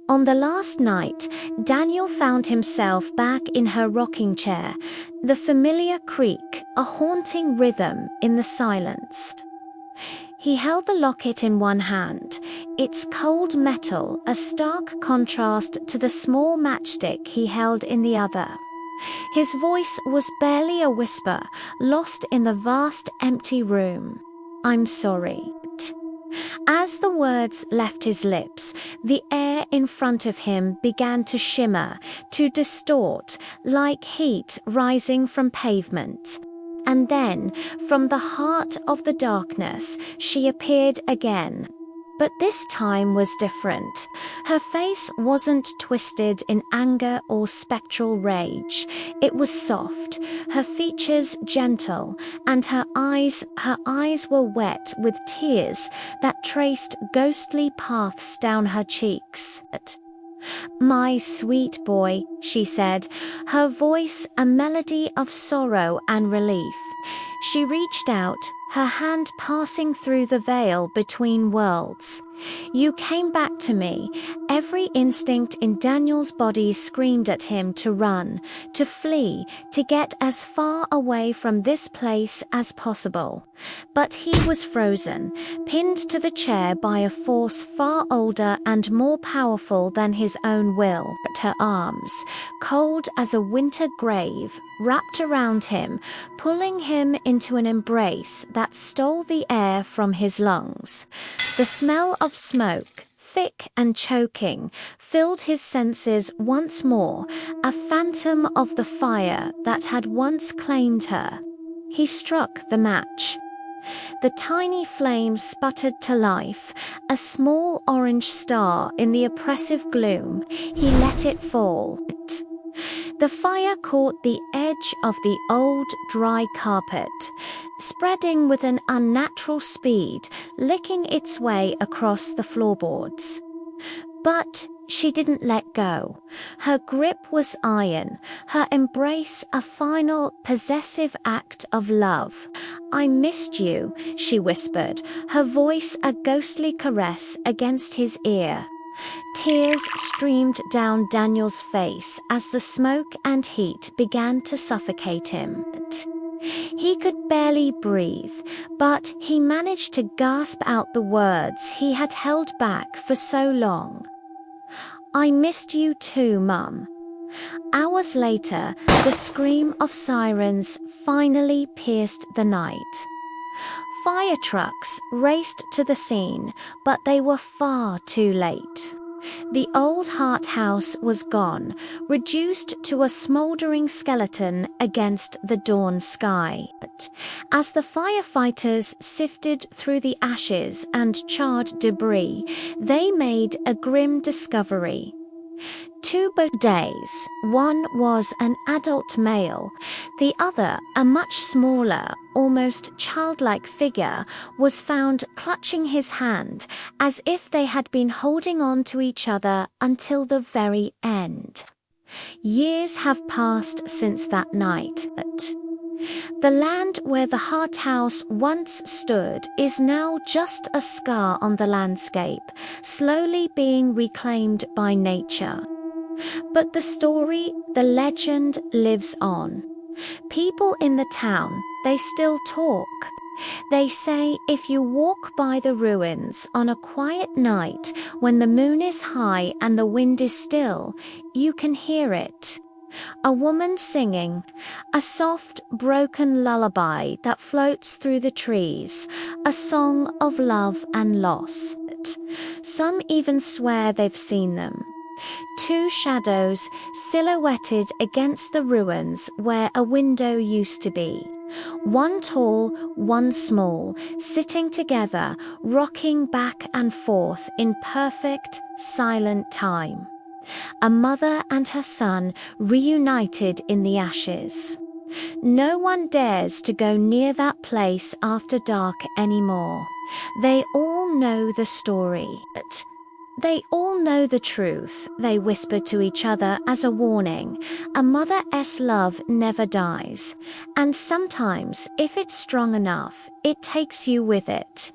On the last night, Daniel found himself back in her rocking chair, the familiar creak, a haunting rhythm in the silence. He held the locket in one hand, its cold metal a stark contrast to the small matchstick he held in the other. His voice was barely a whisper, lost in the vast empty room. "I'm sorry." As the words left his lips, the air in front of him began to shimmer, to distort, like heat rising from pavement. And then, from the heart of the darkness, she appeared again. But this time was different. Her face wasn't twisted in anger or spectral rage. It was soft, her features gentle, and her eyes were wet with tears that traced ghostly paths down her cheeks. "My sweet boy," she said, her voice a melody of sorrow and relief. She reached out, her hand passing through the veil between worlds. "You came back to me." Every instinct in Daniel's body screamed at him to run, to flee, to get as far away from this place as possible. But he was frozen, pinned to the chair by a force far older and more powerful than his own will. Her arms, cold as a winter grave, wrapped around him, pulling him into an embrace that stole the air from his lungs. The smell of smoke, thick and choking, filled his senses once more, a phantom of the fire that had once claimed her. He struck the match. The tiny flame sputtered to life, a small orange star in the oppressive gloom. He let it fall. The fire caught the edge of the old, dry carpet, spreading with an unnatural speed, licking its way across the floorboards. But she didn't let go. Her grip was iron, her embrace a final, possessive act of love. "I missed you," she whispered, her voice a ghostly caress against his ear. Tears streamed down Daniel's face as the smoke and heat began to suffocate him. He could barely breathe, but he managed to gasp out the words he had held back for so long. "I missed you too, Mum." Hours later, the scream of sirens finally pierced the night. Fire trucks raced to the scene, but they were far too late. The old Hart house was gone, reduced to a smouldering skeleton against the dawn sky. As the firefighters sifted through the ashes and charred debris, they made a grim discovery. 2 bodies, one was an adult male, the other, a much smaller, almost childlike figure, was found clutching his hand as if they had been holding on to each other until the very end. Years have passed since that night. The land where the Hart house once stood is now just a scar on the landscape, slowly being reclaimed by nature. But the story, the legend, lives on. People in the town, they still talk. They say if you walk by the ruins on a quiet night when the moon is high and the wind is still, you can hear it. A woman singing, a soft, broken lullaby that floats through the trees, a song of love and loss. Some even swear they've seen them. 2 shadows silhouetted against the ruins where a window used to be. One tall, one small, sitting together, rocking back and forth in perfect, silent time. A mother and her son reunited in the ashes. No one dares to go near that place after dark anymore. They all know the story. They all know the truth, they whisper to each other as a warning. A mother's love never dies. And sometimes, if it's strong enough, it takes you with it.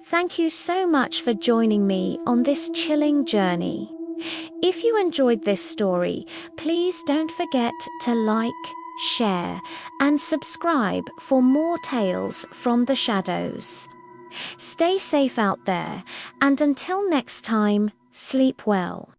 Thank you so much for joining me on this chilling journey. If you enjoyed this story, please don't forget to like, share, and subscribe for more tales from the shadows. Stay safe out there, and until next time, sleep well.